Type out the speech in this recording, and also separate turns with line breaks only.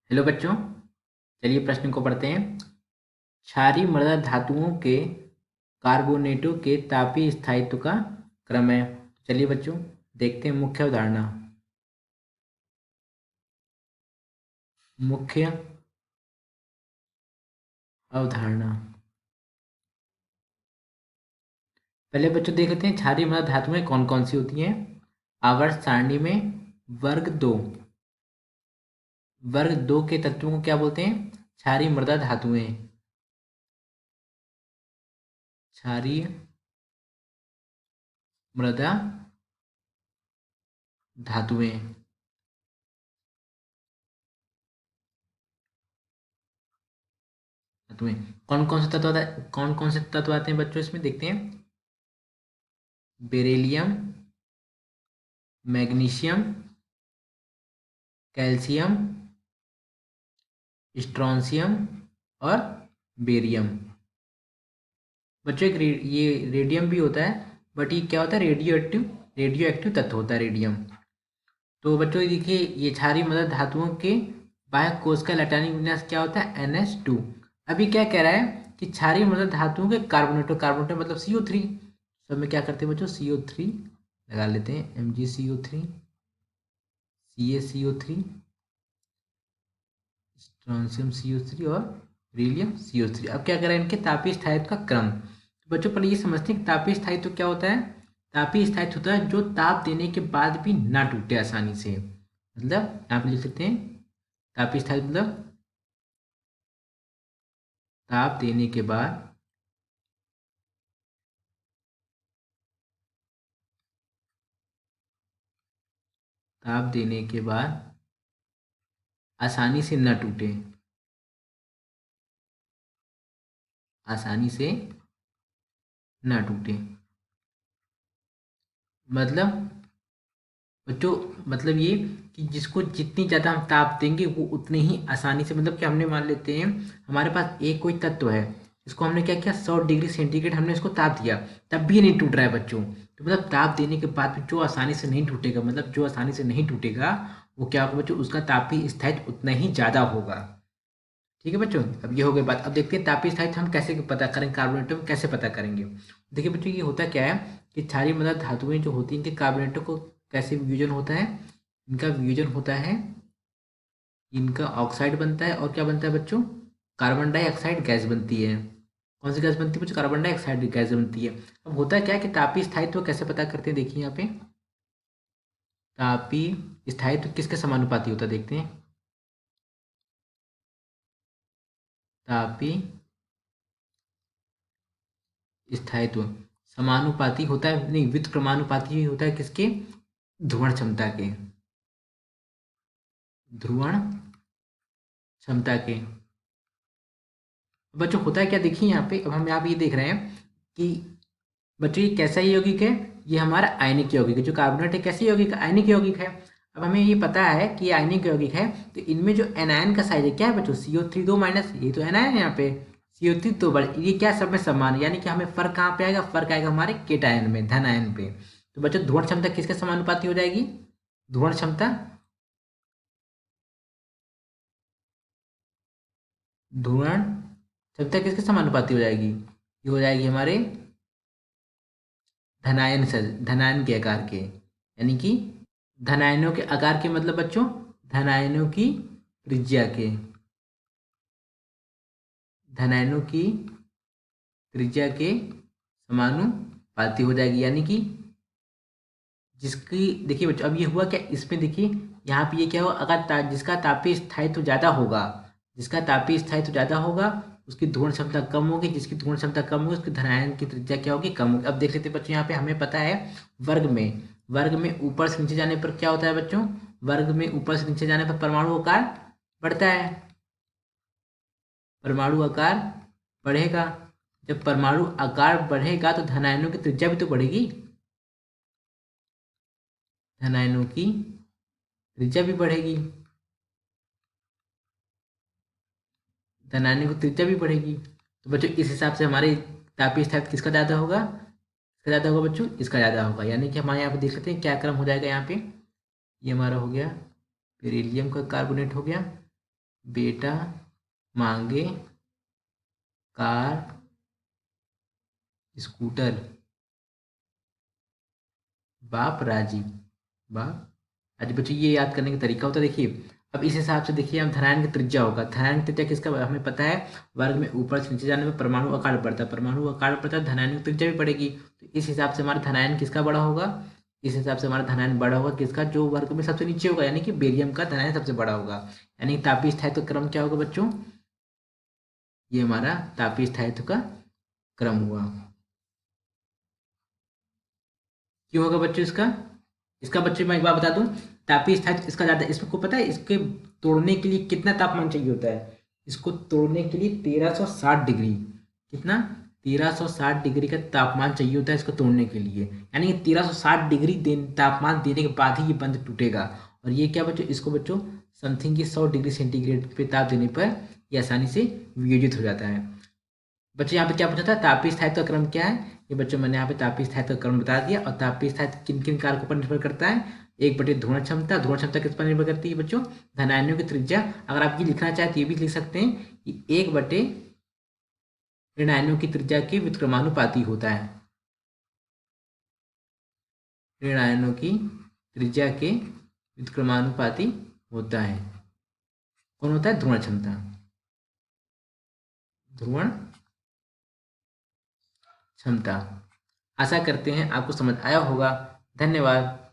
Hello बच्चों, चलिए प्रश्न को पढ़ते हैं। क्षारीय मृदा धातुओं के कार्बोनेटों के तापीय स्थायित्व का क्रम है। चलिए बच्चों देखते हैं मुख्य अवधारणा। मुख्य अवधारणा पहले बच्चों देख लेते हैं क्षारीय मृदा धातुएं कौन कौन सी होती हैं। आवर्त सारणी में वर्ग दो के तत्वों को क्या बोलते हैं? क्षारीय मृदा धातुएं। क्षारीय मृदा धातुएं धातुएं कौन कौन से तत्व कौन कौन से तत्व आते हैं बच्चों, इसमें देखते हैं। बेरिलियम, मैग्नीशियम, कैल्शियम, स्ट्रोंशियम और बेरियम। बच्चों ये रेडियम भी होता है, बट ये क्या होता है? रेडियो एक्टिव तत्व होता है रेडियम। तो बच्चों ये देखिए, ये क्षारीय मृदा धातुओं के बाह्य कोश का इलेक्ट्रॉनिक विन्यास क्या होता है? NH2। अभी क्या कह रहा है कि क्षारीय मृदा धातुओं के कार्बोनेट मतलब CO3। सब में क्या करते हैं बच्चों? CO3 लगा लेते हैं। MgCO3, CaCO3, स्ट्रोंशियम CO3 और बेरिलियम CO3। अब क्या करें इनके तापीय स्थायित्व का क्रम। तो बच्चों पर ये समझते हैं कि तापीय स्थायित्व क्या होता है। तापीय स्थायित्व होता है जो ताप देने के बाद भी ना टूटे आसानी से। मतलब यहाँ पे लिख सकते हैं तापीय स्थायित्व मतलब ताप देने के बाद आसानी से न टूटे। आसानी से न टूटे मतलब बच्चों, मतलब ये कि जिसको जितनी ज़्यादा हम ताप देंगे वो उतनी ही आसानी से, मतलब कि हमने मान लेते हैं हमारे पास एक कोई तत्व है, इसको हमने क्या किया, 100 डिग्री सेंटीग्रेड हमने इसको ताप दिया, तब भी नहीं टूट रहा है बच्चों। तो मतलब ताप देने के बाद भी जो आसानी से नहीं टूटेगा, मतलब जो आसानी से नहीं टूटेगा वो क्या होगा बच्चों? उसका तापीय स्थायित्व उतना ही ज़्यादा होगा। ठीक है बच्चों, अब ये हो गई बात। अब देखते हैं तापीय स्थायित्व हम कैसे पता करेंगे, कार्बोनेटों में कैसे पता करेंगे। देखिए बच्चों, ये होता क्या है कि क्षारीय मृदा धातुएं जो होती हैं इनके कार्बोनेटों को कैसे वियोजन होता है? इनका वियोजन होता है, इनका ऑक्साइड बनता है और क्या बनता है बच्चों? कार्बन डाइऑक्साइड गैस बनती है। कौन सी गैस बनती है बच्चों? कार्बन डाइऑक्साइड गैस बनती है। अब होता क्या है कि तापीय स्थायित्व कैसे पता करते हैं, देखिए यहाँ पे तापीय स्थायित्व किसके समानुपाती होता है, देखते हैं। तापीय स्थायित्व समानुपाती होता है, नहीं व्युत्क्रमानुपाती होता है किसके? ध्रुवण क्षमता के। ध्रुवण क्षमता के। बच्चों होता है क्या, देखिए यहाँ पे, अब हम यहाँ पे ये देख रहे हैं कि बच्चों ये कैसा यौगिक है? ये हमारा आयनिक यौगिक है। जो कार्बोनेट है कैसे यौगिक है? आयनिक यौगिक है। अब हमें ये पता है कि ये आयनिक यौगिक है, तो इनमें जो एनायन का साइज है क्या है बच्चों? CO3 2 माइनस, ये तो एनायन है यहाँ पे। CO3 तो बड़े, ये क्या सब में समान है, यानी कि हमें फर्क कहाँ पे आएगा? फर्क आएगा हमारे केटायन में, धन आयन पे। तो बच्चों ध्रुवण क्षमता किसके समानुपाती हो जाएगी? ध्रुवण क्षमता ध्रुवण क्षमता किसके समानुपाती हो जाएगी? ये हो जाएगी हमारे धनायन से, धनायन के आकार के, यानी कि धनायनों के आकार के, मतलब बच्चों धनायनों की त्रिज्या के, धनायनों की त्रिज्या के समानुपाती हो जाएगी। यानी कि जिसकी, देखिए बच्चों अब ये हुआ क्या इसमें, देखिए यहाँ पे ये क्या हुआ, अगर जिसका तापीय स्थायित्व ज़्यादा होगा, जिसका तापीय स्थायित्व ज़्यादा होगा उसकी ध्रुवण क्षमता कम होगी, जिसकी ध्रुवण क्षमता कम होगी उसकी धनायन की त्रिज्या क्या होगी? कम होगी। अब देख लेते हैं बच्चों, यहाँ पे हमें पता है वर्ग में ऊपर से नीचे जाने पर क्या होता है बच्चों? वर्ग में ऊपर से नीचे जाने पर परमाणु आकार बढ़ता है। परमाणु आकार बढ़ेगा। जब परमाणु आकार बढ़ेगा तो धनायनों की त्रिज्या भी तो बढ़ेगी। धनायनों की त्रिज्या भी बढ़ेगी। धनायनों की त्रिज्या भी बढ़ेगी। तो बच्चों इस हिसाब से हमारे तापीय स्थायित्व किसका ज़्यादा होगा? किसका ज़्यादा होगा बच्चों? इसका ज़्यादा होगा। यानी कि हमारे यहाँ पे देख लेते हैं क्या क्रम हो जाएगा। यहाँ पे ये हमारा हो गया, बेरिलियम का कार्बोनेट हो गया, बेटा मांगे कार स्कूटर, बाप राजी। बाप आज बच्चों ये याद करने का तरीका होता है। देखिए अब इस हिसाब से देखिए हम धनायन की त्रिज्या होगा, धनायन की त्रिज्या किसका हमें पता है, वर्ग में ऊपर से नीचे जाने में परमाणु का कार्य पड़ता है, परमाणु का कार्य पड़ता है, धनायन की त्रिज्या भी पड़ेगी। तो इस हिसाब से हमारा धनायन किसका बड़ा होगा, इस हिसाब से हमारा धनायन बड़ा होगा किसका, जो वर्ग में सबसे नीचे होगा, यानी कि बेरियम का धनायन सबसे बड़ा होगा। यानी तापीय स्थायित्व क्रम क्या होगा बच्चों, ये हमारा तापीय स्थायित्व का क्रम हुआ। क्यों होगा बच्चों इसका, इसका बच्चों मैं एक बार बता दूं, तापीय स्थायित्व इसका ज़्यादा, इसको पता है इसके तोड़ने के लिए कितना तापमान चाहिए होता है, इसको तोड़ने के लिए 1360 डिग्री, कितना 1360 डिग्री का तापमान चाहिए होता है इसको तोड़ने के लिए, यानी कि 1360 डिग्री तापमान देने के बाद ही ये बंध टूटेगा। और ये क्या बच्चों, इसको बच्चों समथिंग की 100 डिग्री सेंटीग्रेड पे ताप देने पर ये आसानी से वियोजित हो जाता है। बच्चों यहाँ पे क्या पूछा था, तापीय स्थायित्व का क्रम क्या है, ये बच्चों मैंने यहाँ पे तापीय स्थायित्व का क्रम बता दिया। और तापीय स्थायित्व किन किन कारकों पर निर्भर करता है, एक बटे ध्रुवण क्षमता, ध्रुवण क्षमता किस पर निर्भर करती है बच्चों, धनायनों की त्रिज्या। अगर आप ये लिखना चाहें तो ये भी लिख सकते हैं कि एक बटे ऋणायनों की त्रिज्या के व्युत्क्रमानुपाती होता है, ऋणायनों की त्रिज्या के व्युत्क्रमानुपाती होता है। कौन होता है, ध्रुवण क्षमता, ध्रुवण क्षमता। आशा करते हैं आपको समझ आया होगा। धन्यवाद।